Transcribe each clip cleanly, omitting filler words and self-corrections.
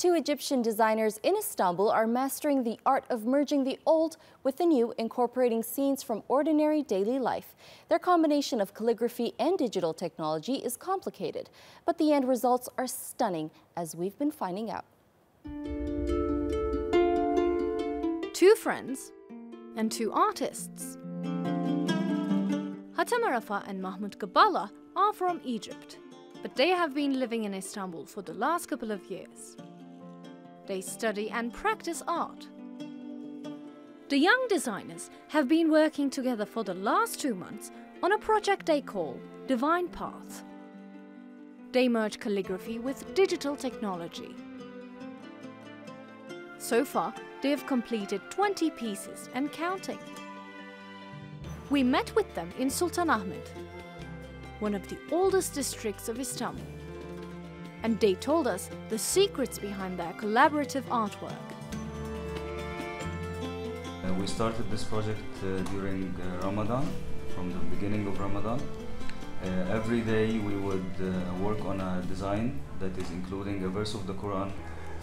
Two Egyptian designers in Istanbul are mastering the art of merging the old with the new, incorporating scenes from ordinary daily life. Their combination of calligraphy and digital technology is complicated, but the end results are stunning, as we've been finding out. Two friends and two artists. Hatem Arafa and Mahmoud Gabala are from Egypt, but they have been living in Istanbul for the last couple of years. They study and practice art. The young designers have been working together for the last 2 months on a project they call Divine Path. They merge calligraphy with digital technology. So far, they have completed 20 pieces and counting. We met with them in Sultanahmet, one of the oldest districts of Istanbul, and they told us the secrets behind their collaborative artwork. We started this project during Ramadan, from the beginning of Ramadan. Every day we would work on a design that is including a verse of the Quran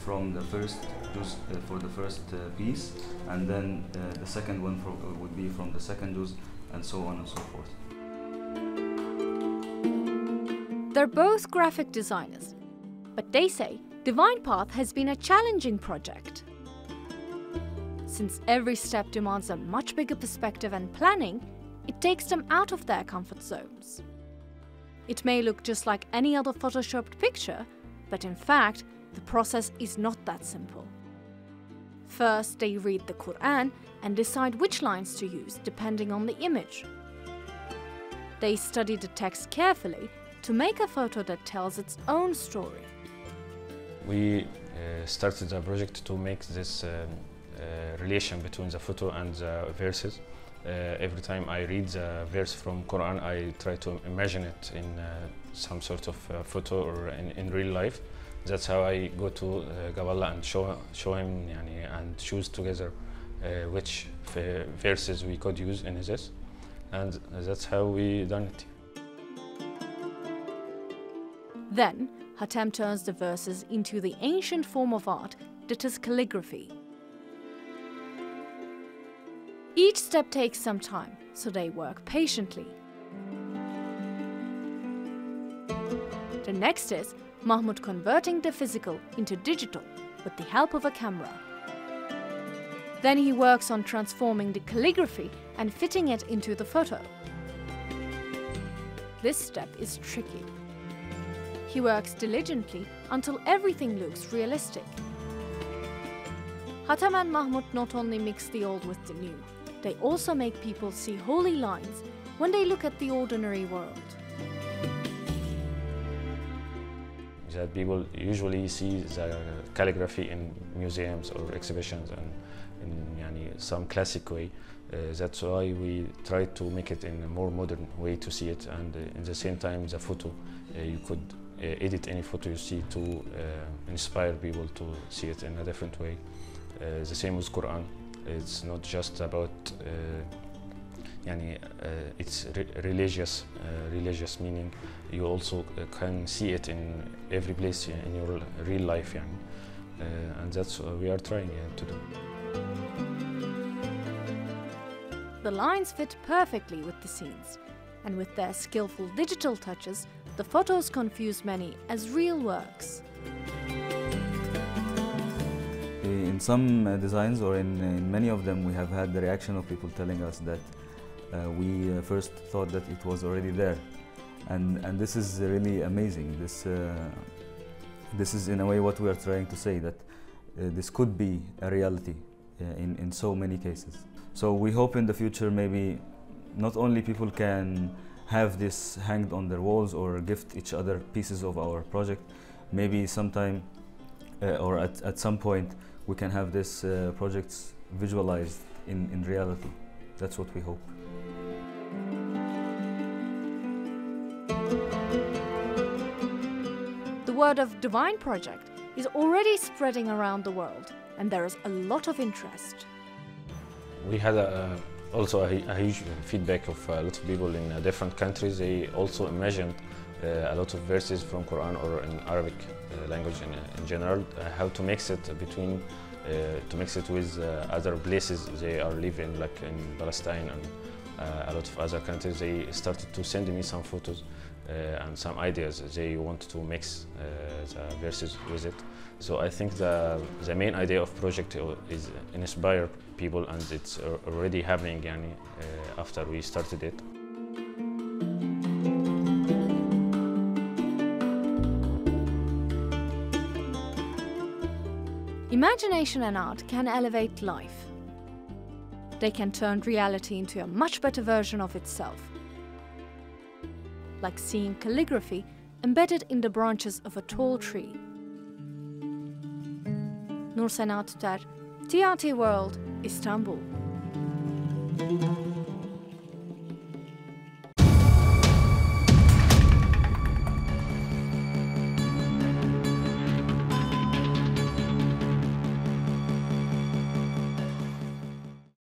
from the first juz for the first piece, and then the second one would be from the second juz, and so on and so forth. They're both graphic designers, but they say Divine Path has been a challenging project. Since every step demands a much bigger perspective and planning, it takes them out of their comfort zones. It may look just like any other photoshopped picture, but in fact, the process is not that simple. First, they read the Quran and decide which lines to use depending on the image. They study the text carefully to make a photo that tells its own story. We started a project to make this relation between the photo and the verses. Every time I read the verse from Quran, I try to imagine it in some sort of photo or in real life. That's how I go to Gabala and show him and choose together which verses we could use in this, and that's how we done it. Then Hatem turns the verses into the ancient form of art that is calligraphy. Each step takes some time, so they work patiently. The next is Mahmoud converting the physical into digital with the help of a camera. Then he works on transforming the calligraphy and fitting it into the photo. This step is tricky. He works diligently until everything looks realistic. Hatem and Mahmoud not only mix the old with the new, they also make people see holy lines when they look at the ordinary world. That people usually see the calligraphy in museums or exhibitions and in some classic way. That's why we try to make it in a more modern way to see it, and at the same time the photo, you could edit any photo you see to inspire people to see it in a different way. The same with Quran. It's not just about it's religious meaning. You also can see it in every place in your real life, and that's what we are trying to do. The lines fit perfectly with the scenes, and with their skillful digital touches, the photos confuse many as real works. In some designs, or in many of them, we have had the reaction of people telling us that we first thought that it was already there, and this is really amazing. This is in a way what we are trying to say, that this could be a reality in so many cases. So we hope in the future maybe not only people can have this hanged on their walls or gift each other pieces of our project, maybe sometime or at some point we can have this projects visualized in reality. That's what we hope. The word of Divine Project is already spreading around the world, and there is a lot of interest. We had also a huge feedback of a lot of people in different countries. They also imagined a lot of verses from Quran or in Arabic. language in general, how to mix it between, to mix it with other places they are living, like in Palestine and a lot of other countries. They started to send me some photos and some ideas. They want to mix the verses with it. So I think the main idea of project is inspire people, and it's already happening after we started it. Imagination and art can elevate life. They can turn reality into a much better version of itself. Like seeing calligraphy embedded in the branches of a tall tree. Nursena Tüter, TRT World, Istanbul.